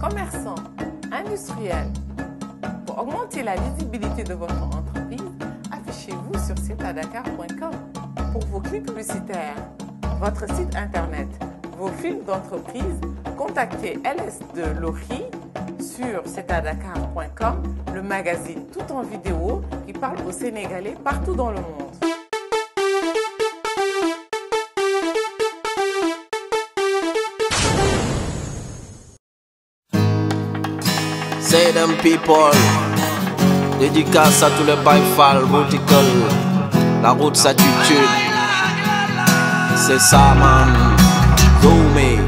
commerçants, industriels. Pour augmenter la visibilité de votre entreprise, affichez-vous sur cetadakar.com. Pour vos clips publicitaires, votre site internet, vos films d'entreprise, contactez LS de Lori sur cetadakar.com, le magazine tout en vidéo qui parle aux Sénégalais partout dans le monde. Say them people, dédicace à tous les baïfals, multicol, la route s'attitude, c'est ça man, zoomé.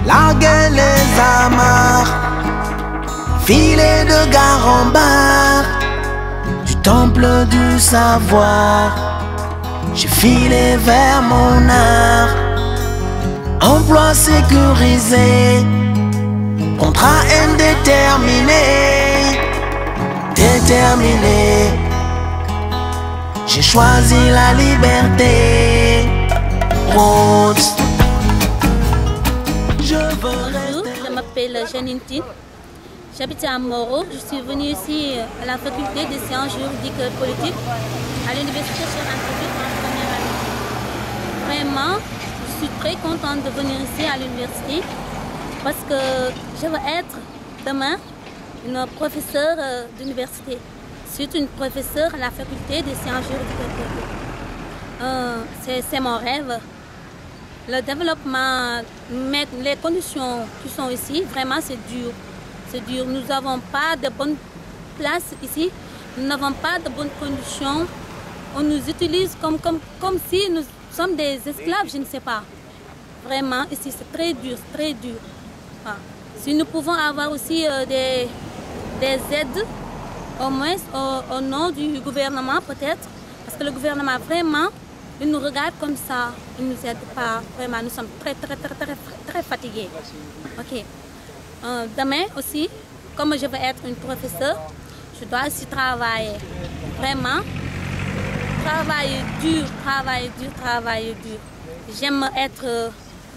Larguez les amarres, filet de gare en bar, du temple du savoir, j'ai filé vers mon art, emploi sécurisé, contrat indéterminé, déterminé, j'ai choisi la liberté, Rhodes. Bonjour, je m'appelle Janine Tine, j'habite à Moro. Je suis venue ici à la faculté des sciences juridiques et politiques à l'université Cheikh Anta Diop en première année. Vraiment, je suis très contente de venir ici à l'université parce que je veux être demain une professeure d'université. Je suis une professeure à la faculté des sciences juridiques et politiques. C'est mon rêve. Le développement, mais les conditions qui sont ici, vraiment c'est dur. C'est dur. Nous n'avons pas de bonnes places ici. Nous n'avons pas de bonnes conditions. On nous utilise comme si nous sommes des esclaves, je ne sais pas. Vraiment, ici c'est très dur, très dur. Voilà. Si nous pouvons avoir aussi des aides, au moins au nom du gouvernement peut-être, parce que le gouvernement vraiment, il nous regarde comme ça, il ne nous aide pas. Vraiment, nous sommes très fatigués. Ok. Demain aussi, comme je veux être une professeure, je dois aussi travailler. Vraiment, travailler dur. J'aime être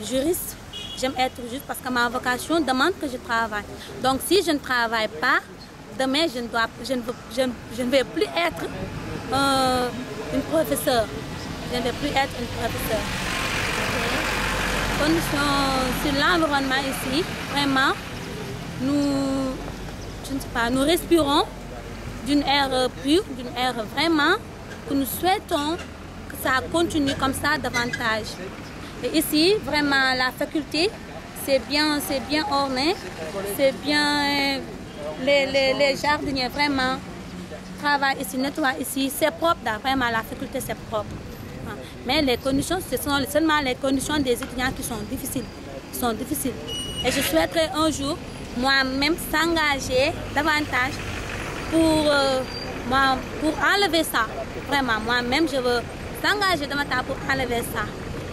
juriste. J'aime être juste parce que ma vocation demande que je travaille. Donc si je ne travaille pas, demain je ne vais plus être une professeure. Je ne vais plus être une professeure. Okay. Conditions sur l'environnement ici, vraiment, nous respirons d'une air pure, d'une air vraiment que nous souhaitons que ça continue comme ça davantage. Et ici, vraiment, la faculté, c'est bien orné, c'est bien, les jardiniers vraiment travaillent ici, nettoient ici, c'est propre, vraiment, la faculté c'est propre. Mais les conditions, ce sont seulement les conditions des étudiants qui sont difficiles. Et je souhaiterais un jour, moi-même, s'engager davantage pour enlever ça. Vraiment, moi-même, je veux s'engager davantage pour enlever ça.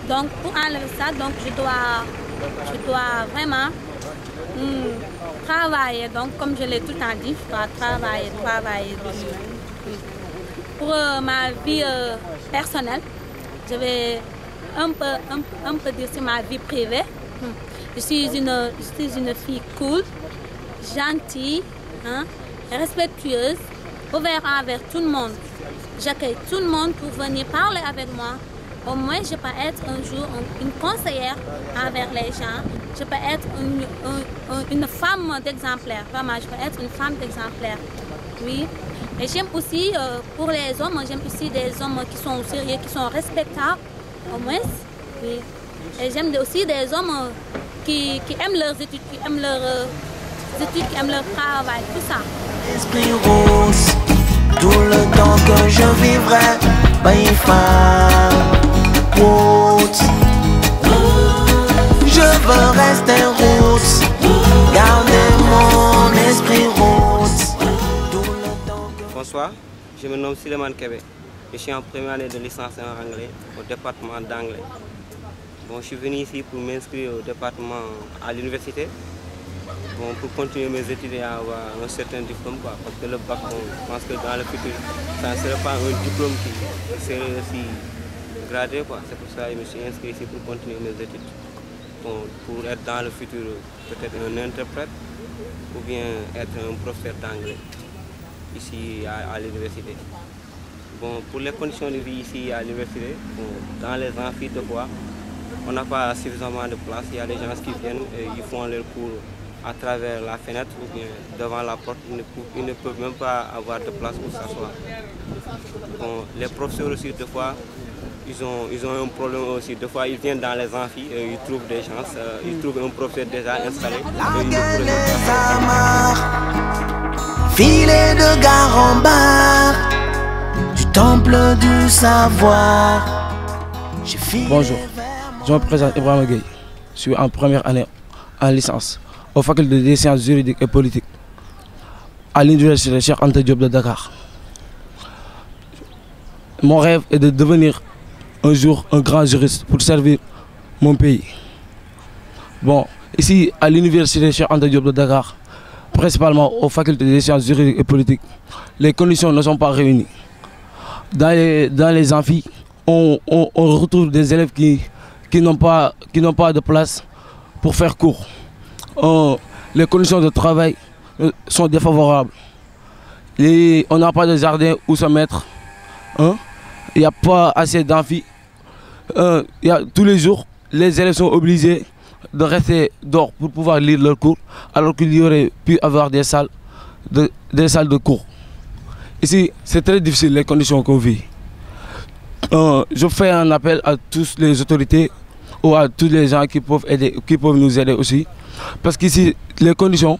Donc, pour enlever ça, donc, je dois vraiment travailler. Donc, comme je l'ai tout le temps dit, je dois travailler dessus. Pour ma vie personnelle, je vais un peu dire sur ma vie privée. Je suis une fille cool, gentille, hein, respectueuse, ouverte envers tout le monde. J'accueille tout le monde pour venir parler avec moi. Au moins, je peux être un jour une conseillère envers les gens. Je peux être une femme d'exemplaire. Vraiment, je peux être une femme d'exemplaire. Oui. Et j'aime aussi, pour les hommes, j'aime aussi des hommes qui sont sérieux, qui sont respectables, au moins. Oui. Et j'aime aussi des hommes qui aiment leurs études, qui aiment leur travail, tout ça. Esprit rose, tout le temps que je vivrai, Rhodes. Je veux rester Rhodes, garder mon esprit Rhodes. Bonsoir, je me nomme Suleiman Kébé. Je suis en première année de licence en anglais au département d'anglais. Bon, je suis venu ici pour m'inscrire au département à l'université. Bon, pour continuer mes études et avoir un certain diplôme, quoi, parce que le bac, je pense que dans le futur, ça ne serait pas un diplôme qui serait aussi gradé, quoi. C'est pour ça que je me suis inscrit ici pour continuer mes études. pour être dans le futur peut-être un interprète ou bien être un professeur d'anglais ici à l'université. Bon, pour les conditions de vie ici à l'université, dans les amphis de quoi, on n'a pas suffisamment de place. Il y a des gens qui viennent et ils font leurs cours à travers la fenêtre ou bien devant la porte. Ils ne peuvent même pas avoir de place pour s'asseoir. Bon, les professeurs aussi, des fois, ils ont un problème aussi. Des fois, ils viennent dans les amphis et ils trouvent des gens, ils trouvent un professeur déjà installé. Filet de gare en bar, du temple du savoir. Bonjour, je me présente Ibrahim Gueye. Je suis en première année en licence aux facultés des sciences juridiques et politiques à l'université Cheikh Anta Diop de Dakar. Mon rêve est de devenir un jour un grand juriste pour servir mon pays. Bon, ici à l'université Cheikh Anta Diop de Dakar, principalement aux facultés des sciences juridiques et politiques, les conditions ne sont pas réunies. Dans les amphis, on retrouve des élèves qui n'ont pas de place pour faire cours. Les conditions de travail sont défavorables. On n'a pas de jardin où se mettre. Il n'y a pas assez d'amphis. Tous les jours, les élèves sont obligés de rester dehors pour pouvoir lire leurs cours, alors qu'il y aurait pu avoir des salles de cours. Ici, c'est très difficile les conditions qu'on vit. Je fais un appel à toutes les autorités ou à tous les gens qui peuvent nous aider aussi. Parce qu'ici, les conditions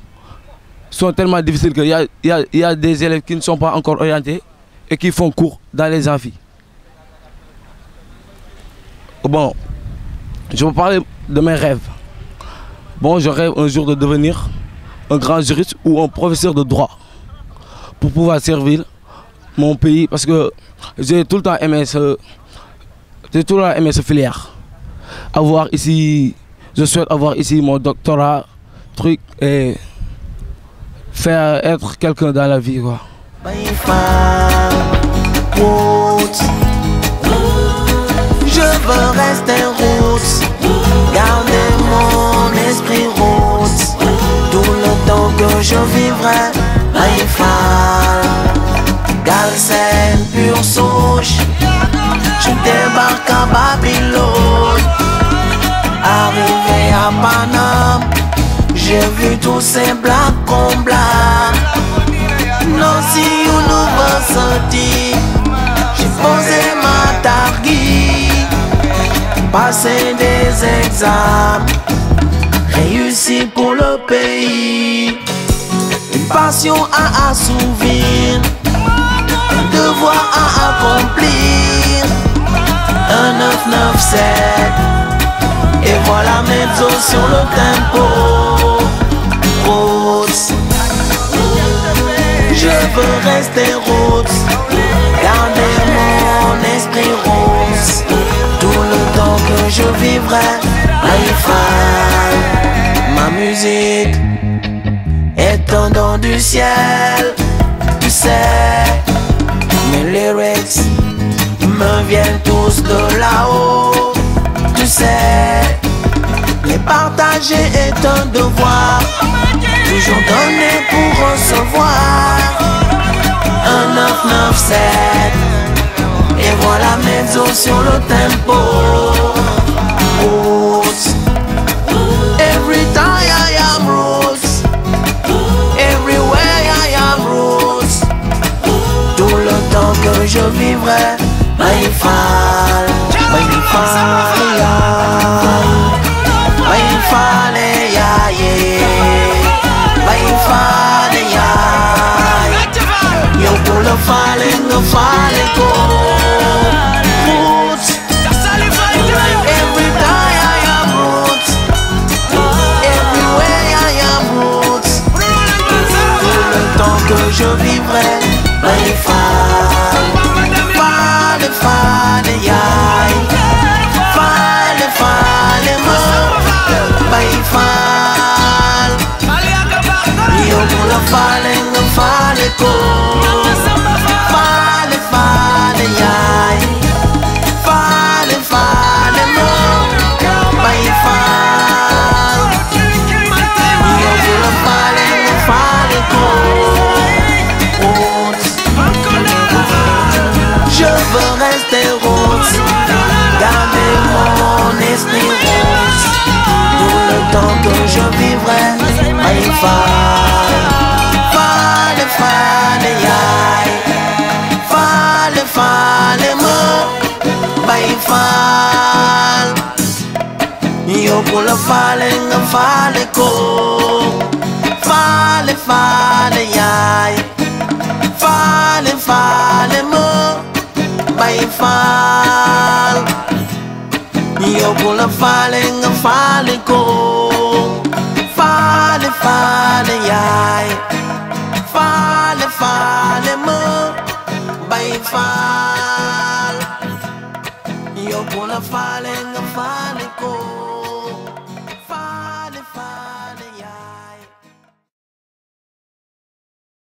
sont tellement difficiles qu'il y a des élèves qui ne sont pas encore orientés et qui font cours dans les amphis. Bon, je vais parler de mes rêves. Bon, je rêve un jour de devenir un grand juriste ou un professeur de droit pour pouvoir servir mon pays, parce que j'ai tout le temps aimé ce filière. Je souhaite avoir ici mon doctorat, et être quelqu'un dans la vie, quoi. Je veux rester roots, garder mon esprit roots, tout le temps que je vivrai. Maïfal, Galsen, pure souche, je débarque à Babylone. Arrivé à Paname, j'ai vu tous ces blacks comme blacks. Nancy University, j'ai posé ma targui, passé des examens, réussi pour le pays. Une passion à assouvir, un devoir à accomplir. Un 997, et voilà mezzo sur le tempo. Roots, je veux rester roots, garder mon esprit rose, tout le temps que je vivrai. Maïfal, ma musique est un don du ciel, tu sais. Mes lyrics me viennent tous de là-haut, tu sais. Les partager est un devoir, toujours donner pour recevoir. Un 997, et voilà mezzo sur le tempo. Roots, every time I am roots, everywhere I am roots, tout le temps que je vivrai. Maïfal, Maïfal, Maïfal, Maïfal, yo pour le fale go. Roots, every day I am roots, everywhere I am roots, tout le temps que je vivrai. Maïfal, fale, yai, fale, mo, Maïfal, yo pour le fale go. Fale, yai, fale, mo, Maïfal. faale nga faale ko faale faale yaay faale faale ma Baay Faal yow ku la faale nga faale ko faale faale yaay faale faale ma Baay Faal yow ku la faale nga faale ko